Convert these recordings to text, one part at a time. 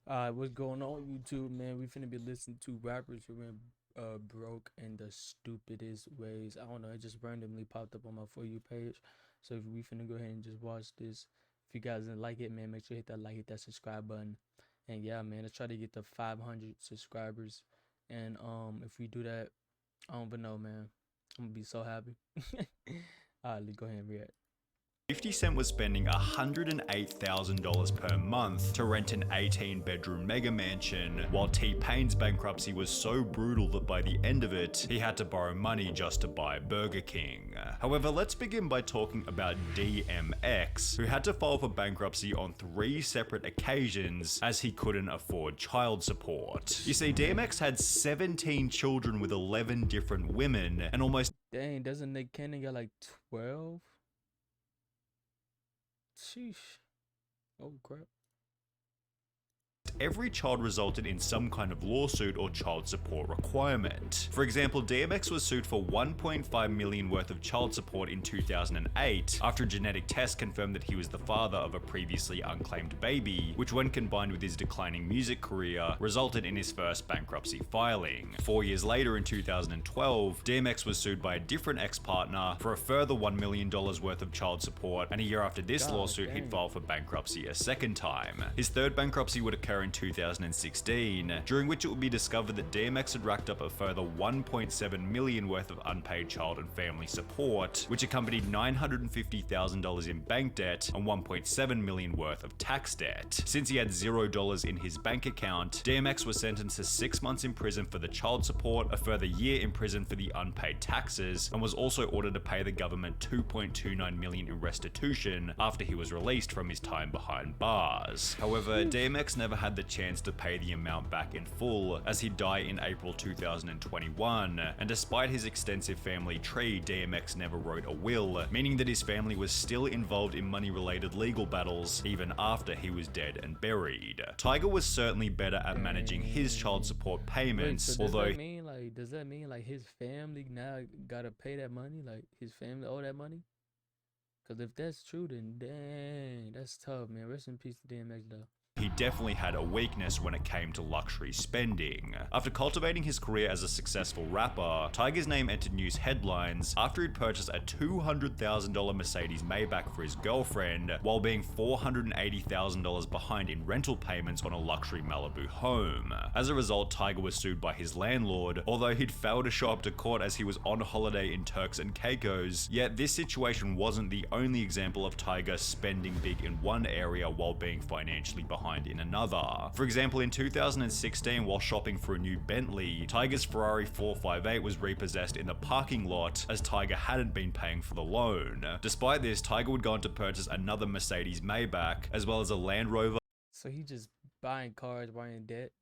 What's going on YouTube, man? We finna be listening to rappers who went broke in the stupidest ways. I don't know, it just randomly popped up on my For You page. So if we finna go ahead and just watch this. If you guys didn't like it, man, make sure you hit that like, hit that subscribe button. And yeah, man, let's try to get to 500 subscribers. And if we do that, I don't even know, man. I'm gonna be so happy. Alright, let's go ahead and react. 50 Cent was spending $108,000 per month to rent an 18-bedroom mega mansion, while T-Pain's bankruptcy was so brutal that by the end of it, he had to borrow money just to buy Burger King. However, let's begin by talking about DMX, who had to file for bankruptcy on 3 separate occasions as he couldn't afford child support. You see, DMX had 17 children with 11 different women, and almost Dang, doesn't Nick Cannon got like 12? Sheesh. Oh crap. every child resulted in some kind of lawsuit or child support requirement. For example, DMX was sued for $1.5 million worth of child support in 2008 after a genetic test confirmed that he was the father of a previously unclaimed baby, which when combined with his declining music career, resulted in his first bankruptcy filing. 4 years later in 2012, DMX was sued by a different ex-partner for a further $1 million worth of child support, and a year after this lawsuit, he'd file for bankruptcy a second time. His third bankruptcy would occur in 2016, during which it would be discovered that DMX had racked up a further $1.7 million worth of unpaid child and family support, which accompanied $950,000 in bank debt and $1.7 million worth of tax debt. Since he had $0 in his bank account, DMX was sentenced to 6 months in prison for the child support, a further year in prison for the unpaid taxes, and was also ordered to pay the government $2.29 million in restitution after he was released from his time behind bars. However, DMX never had the chance to pay the amount back in full, as he'd die in April 2021, and despite his extensive family tree, DMX never wrote a will, meaning that his family was still involved in money-related legal battles even after he was dead and buried. Tiger was certainly better at managing his child support payments, Wait, so although does that mean like his family now gotta pay that money? Like his family owe that money? Cause if that's true, then dang, that's tough, man. Rest in peace to DMX though. he definitely had a weakness when it came to luxury spending. After cultivating his career as a successful rapper, Tiger's name entered news headlines after he'd purchased a $200,000 Mercedes Maybach for his girlfriend, while being $480,000 behind in rental payments on a luxury Malibu home. As a result, Tiger was sued by his landlord, although he'd failed to show up to court as he was on holiday in Turks and Caicos. Yet this situation wasn't the only example of Tiger spending big in one area while being financially behind in another. For example, in 2016, while shopping for a new Bentley, Tiger's Ferrari 458 was repossessed in the parking lot as Tiger hadn't been paying for the loan. Despite this, Tiger would go on to purchase another Mercedes Maybach, as well as a Land Rover, So he just buying cars, buying debt.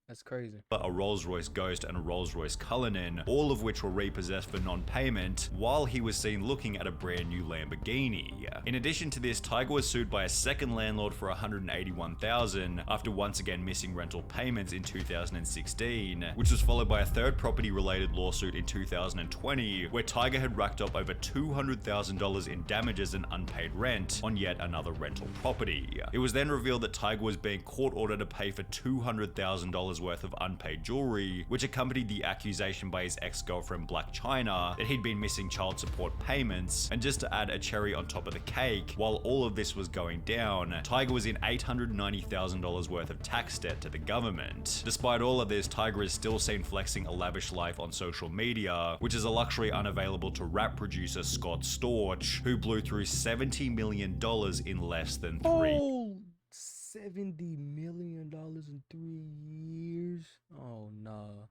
That's crazy. a Rolls-Royce Ghost, and a Rolls-Royce Cullinan, all of which were repossessed for non-payment, while he was seen looking at a brand new Lamborghini. In addition to this, Tiger was sued by a second landlord for $181,000 after once again missing rental payments in 2016, which was followed by a third property-related lawsuit in 2020, where Tiger had racked up over $200,000 in damages and unpaid rent on yet another rental property. It was then revealed that Tiger was being court-ordered to pay for $200,000 worth of unpaid jewelry, which accompanied the accusation by his ex-girlfriend Black China that he'd been missing child support payments. And just to add a cherry on top of the cake, while all of this was going down, Tiger was in $890,000 worth of tax debt to the government. Despite all of this, Tiger is still seen flexing a lavish life on social media, which is a luxury unavailable to rap producer Scott Storch, who blew through $70 million in less than 3 Oh, $70 million in 3 years? Oh no,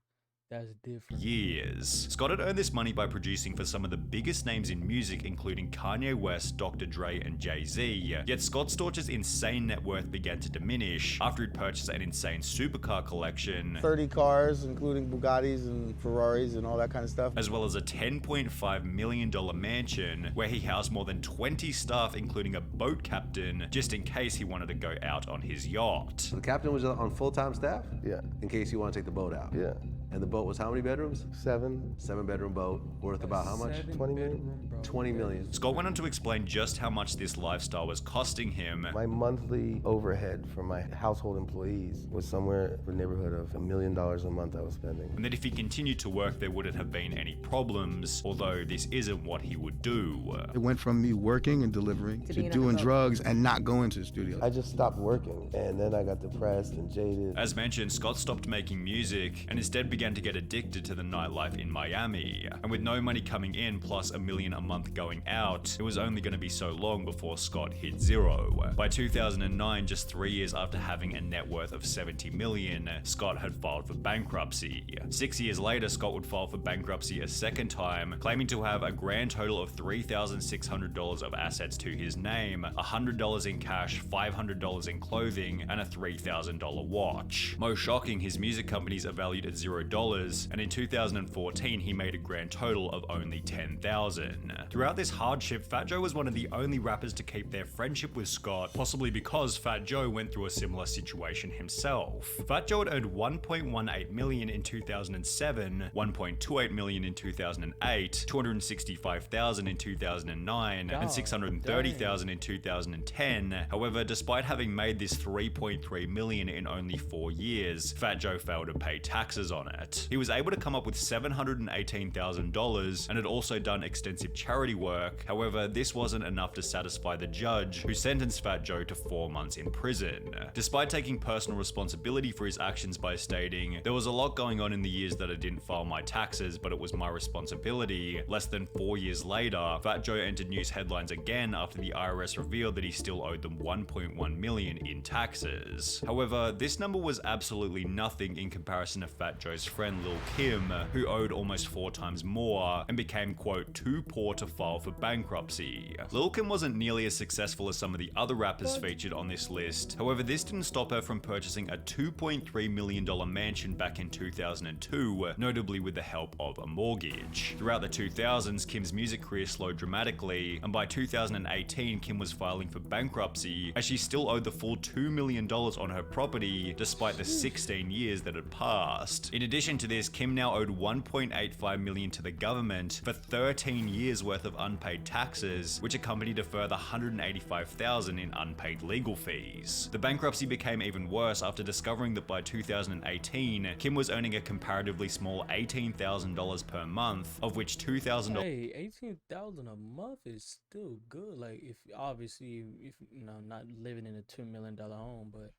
that's different. years. Scott had earned this money by producing for some of the biggest names in music, including Kanye West, Dr. Dre, and Jay-Z. Yet Scott Storch's insane net worth began to diminish after he'd purchased an insane supercar collection, 30 cars, including Bugattis and Ferraris and all that kind of stuff. as well as a $10.5 million mansion where he housed more than 20 staff, including a boat captain, just in case he wanted to go out on his yacht. The captain was on full-time staff? Yeah. In case you want to take the boat out? Yeah. And the boat boat was how many bedrooms? 7, 7-bedroom boat, worth about how much? 20 million. 20 million. Scott went on to explain just how much this lifestyle was costing him. My monthly overhead for my household employees was somewhere in the neighborhood of $1 million a month I was spending. And that if he continued to work, there wouldn't have been any problems, although this isn't what he would do. It went from me working and delivering to doing drugs and not going to the studio. I just stopped working, and then I got depressed and jaded. As mentioned, Scott stopped making music and instead began to get addicted to the nightlife in Miami. And with no money coming in plus $1 million a month going out, it was only going to be so long before Scott hit zero. By 2009, just 3 years after having a net worth of $70 million, Scott had filed for bankruptcy. 6 years later, Scott would file for bankruptcy a second time, claiming to have a grand total of $3,600 of assets to his name, $100 in cash, $500 in clothing, and a $3,000 watch. Most shocking, his music companies are valued at $0, and in 2014 he made a grand total of only $10,000. Throughout this hardship, Fat Joe was one of the only rappers to keep their friendship with Scott, possibly because Fat Joe went through a similar situation himself. Fat Joe had earned $1.18 million in 2007, $1.28 million in 2008, $265,000 in 2009, and $630,000 in 2010. However, despite having made this $3.3 million in only 4 years, Fat Joe failed to pay taxes on it. He was able to come up with $718,000 and had also done extensive charity work. However, this wasn't enough to satisfy the judge, who sentenced Fat Joe to 4 months in prison. Despite taking personal responsibility for his actions by stating, "There was a lot going on in the years that I didn't file my taxes, but it was my responsibility," less than 4 years later, Fat Joe entered news headlines again after the IRS revealed that he still owed them $1.1 million in taxes. However, this number was absolutely nothing in comparison to Fat Joe's friend Lil Kim, who owed almost 4 times more and became, quote, too poor to file for bankruptcy. Lil Kim wasn't nearly as successful as some of the other rappers featured on this list. However, this didn't stop her from purchasing a $2.3 million mansion back in 2002, notably with the help of a mortgage. Throughout the 2000s, Kim's music career slowed dramatically, and by 2018, Kim was filing for bankruptcy as she still owed the full $2 million on her property, despite the 16 years that had passed. In addition to this, Kim now owed $1.85 million to the government for 13 years worth of unpaid taxes, which accompanied a further $185,000 in unpaid legal fees. The bankruptcy became even worse after discovering that by 2018, Kim was earning a comparatively small $18,000 per month, of which $2,000. Hey, 18,000 a month is still good. Like, if obviously, if you know, not living in a $2 million home, but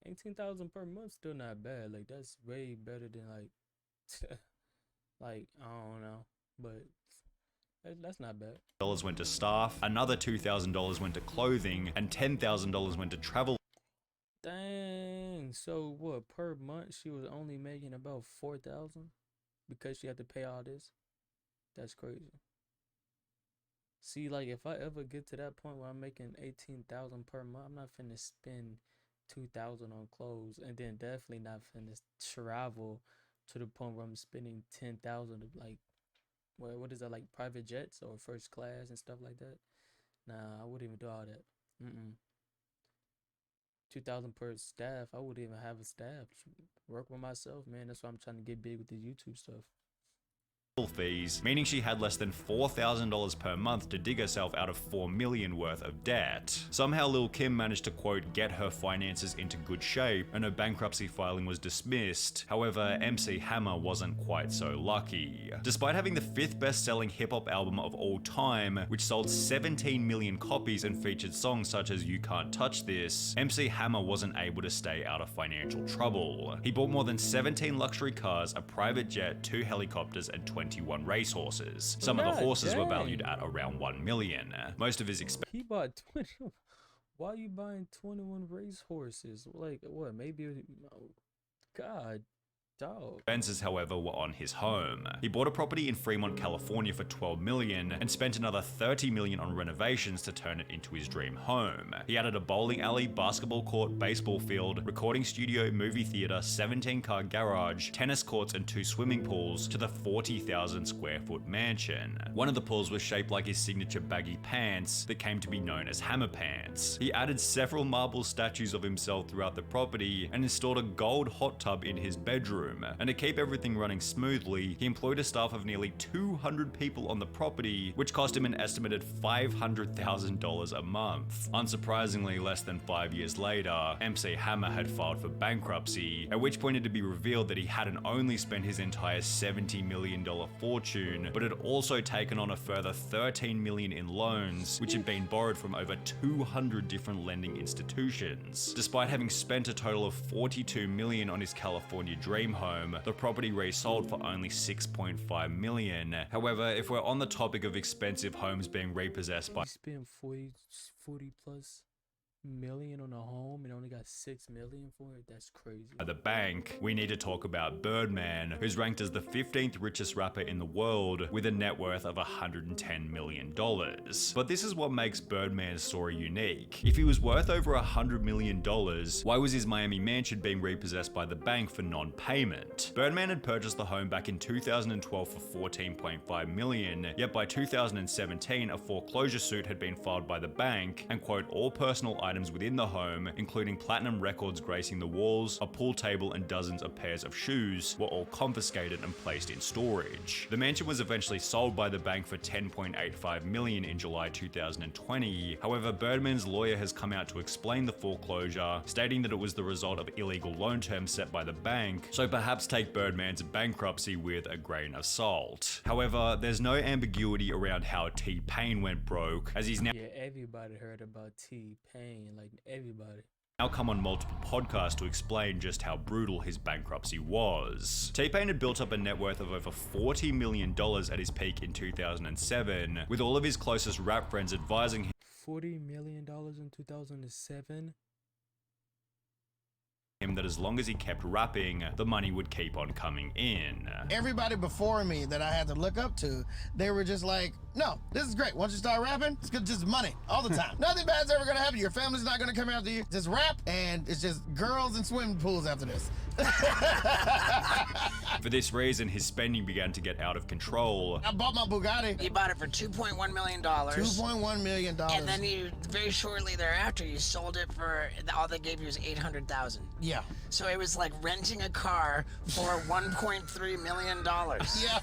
18,000 per month still not bad. Like, that's way better than like, like, I don't know, but that's not bad. $2,000 went to staff, another $2,000 went to clothing, and $10,000 went to travel. Dang. So what, per month she was only making about 4,000 because she had to pay all this? That's crazy. See, like, if I ever get to that point where I'm making 18,000 per month, I'm not finna spend 2,000 on clothes, and then definitely not finna travel to the point where I'm spending 10,000 to, like, what is that, like private jets or first class and stuff like that? Nah, I wouldn't even do all that. 2,000 per staff. I wouldn't even have a staff. Work with myself, man. That's why I'm trying to get big with the YouTube stuff. Fees, meaning she had less than $4,000 per month to dig herself out of $4 million worth of debt. Somehow Lil Kim managed to, quote, get her finances into good shape, and her bankruptcy filing was dismissed. However, MC Hammer wasn't quite so lucky. Despite having the 5th best-selling hip-hop album of all time, which sold 17 million copies and featured songs such as You Can't Touch This, MC Hammer wasn't able to stay out of financial trouble. He bought more than 17 luxury cars, a private jet, 2 helicopters, and 21 racehorses. Some of the horses were valued at around $1 million. Most of his He bought 20. Why are you buying 21 racehorses? Like, what? Maybe. God. Dog. Expenses, however, were on his home. He bought a property in Fremont, California for $12 million and spent another $30 million on renovations to turn it into his dream home. He added a bowling alley, basketball court, baseball field, recording studio, movie theater, 17-car garage, tennis courts, and 2 swimming pools to the 40,000 square foot mansion. One of the pools was shaped like his signature baggy pants that came to be known as Hammer Pants. He added several marble statues of himself throughout the property and installed a gold hot tub in his bedroom. bathroom. And to keep everything running smoothly, he employed a staff of nearly 200 people on the property, which cost him an estimated $500,000 a month. Unsurprisingly, less than 5 years later, MC Hammer had filed for bankruptcy, at which point it would be revealed that he hadn't only spent his entire $70 million fortune, but had also taken on a further $13 million in loans, which had been borrowed from over 200 different lending institutions. Despite having spent a total of $42 million on his California dream home, the property resold for only $6.5 million. However, if we're on the topic of expensive homes being repossessed by You spent 40 plus million on a home and only got 6 million for it. That's crazy. the bank, we need to talk about Birdman, who's ranked as the 15th richest rapper in the world with a net worth of $110 million. But this is what makes Birdman's story unique. If he was worth over $100 million, why was his Miami mansion being repossessed by the bank for non-payment? Birdman had purchased the home back in 2012 for $14.5 million, yet by 2017 a foreclosure suit had been filed by the bank, and quote, all personal items within the home, including platinum records gracing the walls, a pool table and dozens of pairs of shoes, were all confiscated and placed in storage. The mansion was eventually sold by the bank for $10.85 million in July 2020. However, Birdman's lawyer has come out to explain the foreclosure, stating that it was the result of illegal loan terms set by the bank, so perhaps take Birdman's bankruptcy with a grain of salt. However, there's no ambiguity around how T-Pain went broke, as he's now Yeah, everybody heard about T-Pain, like everybody. come on multiple podcasts to explain just how brutal his bankruptcy was. T-Pain had built up a net worth of over $40 million at his peak in 2007, with all of his closest rap friends advising him $40 million in 2007. that as long as he kept rapping, the money would keep on coming in. Everybody before me that I had to look up to, they were just like, no, this is great. Once you start rapping, it's just money all the time. Nothing bad's ever gonna happen. Your family's not gonna come after you. Just rap, and it's just girls and swimming pools after this. For this reason, his spending began to get out of control. I bought my Bugatti. You bought it for $2.1 million. $2.1 million. And then you, very shortly thereafter, you sold it for, all they gave you was $800,000. Yeah. So it was like renting a car for $1.3 million. Yeah.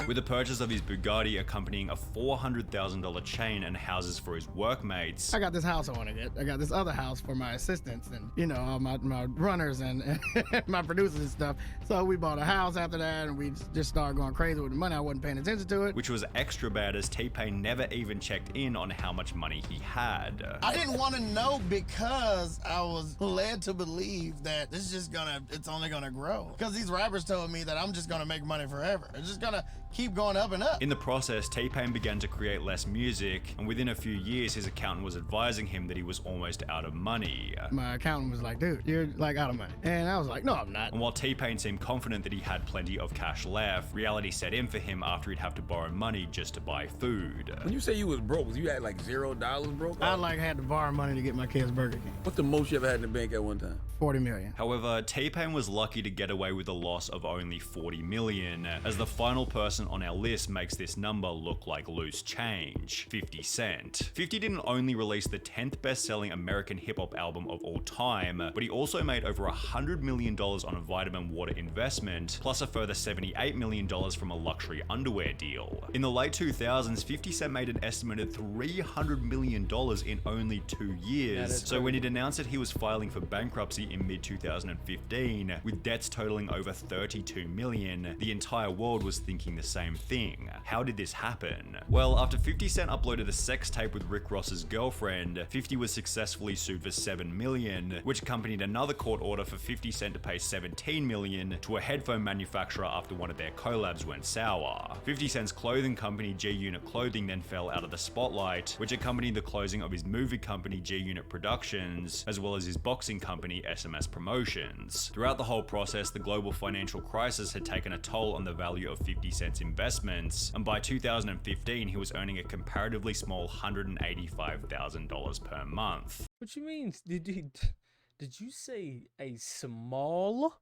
With the purchase of his Bugatti accompanying a $400,000 chain and houses for his workmates, I got this house I want to get. I got this other house for my assistants and, you know, all my runners and my producers and stuff. So we bought a house after that, and we just started going crazy with the money. I wasn't paying attention to it. which was extra bad as T-Pain never even checked in on how much money he had. I didn't want to know because I was led to believe that this is just it's only gonna grow. Because these rappers told me that I'm just gonna make money forever. It's just gonna keep going up and up. In the process, T-Pain began to create less music, and within a few years, his accountant was advising him that he was almost out of money. My accountant was like, dude, you're like out of money. And I was like, no, I'm not. And while T-Pain seemed confident that he had plenty of cash left, reality set in for him after he'd have to borrow money just to buy food. When you say you was broke, was you had like $0 broke? I had to borrow money to get my kids Burger King. What's the most you ever had in the bank at one time? 40 million. However, T-Pain was lucky to get away with a loss of only 40 million, as the final person on our list makes this number look like loose change, 50 Cent. 50 didn't only release the 10th best-selling American hip-hop album of all time, but he also made over $100 million on a vitamin water investment, plus a further $78 million from a luxury underwear deal. In the late 2000s, 50 Cent made an estimated $300 million in only 2 years, so when he'd announced that he was filing for bankruptcy in mid-2015, with debts totaling over $32 million, the entire world was thinking the same thing. How did this happen? Well, after 50 Cent uploaded a sex tape with Rick Ross's girlfriend, 50 was successfully sued for $7 million, which accompanied another court order for 50 Cent to pay $17 million to a headphone manufacturer after one of their collabs went sour. 50 Cent's clothing company G-Unit Clothing then fell out of the spotlight, which accompanied the closing of his movie company G-Unit Productions, as well as his boxing company SMS Promotions. Throughout the whole process, the global financial crisis had taken a toll on the value of 50 Cent's investments, and by 2015 he was earning a comparatively small $185,000 per month. What you mean? Did you say a small?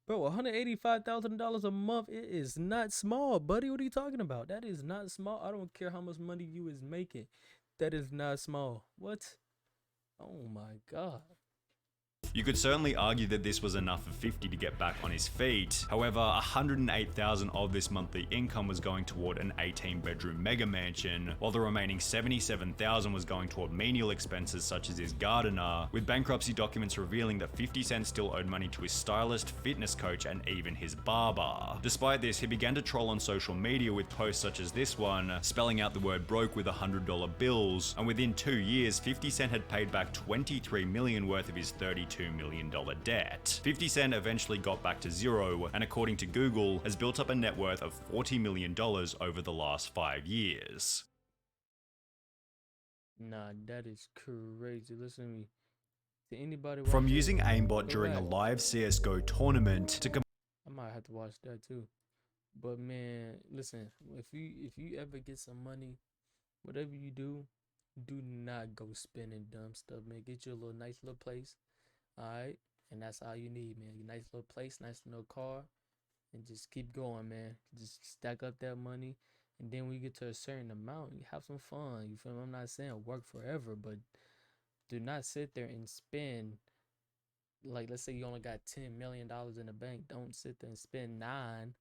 Bro, $185,000 a month, it is not small, buddy. What are you talking about? That is not small. I don't care how much money you is making. That is not small. What? Oh my God. You could certainly argue that this was enough for 50 to get back on his feet. However, 108,000 of this monthly income was going toward an 18-bedroom mega mansion, while the remaining 77,000 was going toward menial expenses such as his gardener, with bankruptcy documents revealing that 50 Cent still owed money to his stylist, fitness coach, and even his barber. Despite this, he began to troll on social media with posts such as this one, spelling out the word broke with $100 bills, and within 2 years, 50 Cent had paid back $23 million worth of his $32 million debt. 50 Cent eventually got back to zero, and according to Google, has built up a net worth of $40 million over the last 5 years. Nah, that is crazy. Listen to me. To anybody From watching, using aimbot go during a back. live CSGO tournament to I might have to watch that too. But man, listen, if you ever get some money, whatever you do not go spending dumb stuff, man. Get you a little nice little place. Alright? And that's all you need, man. A nice little place, nice little car, and just keep going, man. Just stack up that money. And then when you get to a certain amount, you have some fun. You feel me? I'm not saying work forever, but do not sit there and spend, like, let's say you only got $10 million in the bank. Don't sit there and spend 9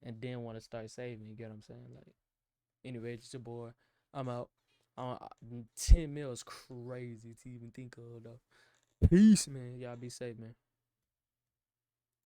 and then want to start saving. You get what I'm saying? Like, anyway, it's your boy. I'm out. 10 mil is crazy to even think of, though. Peace, man. Y'all be safe, man.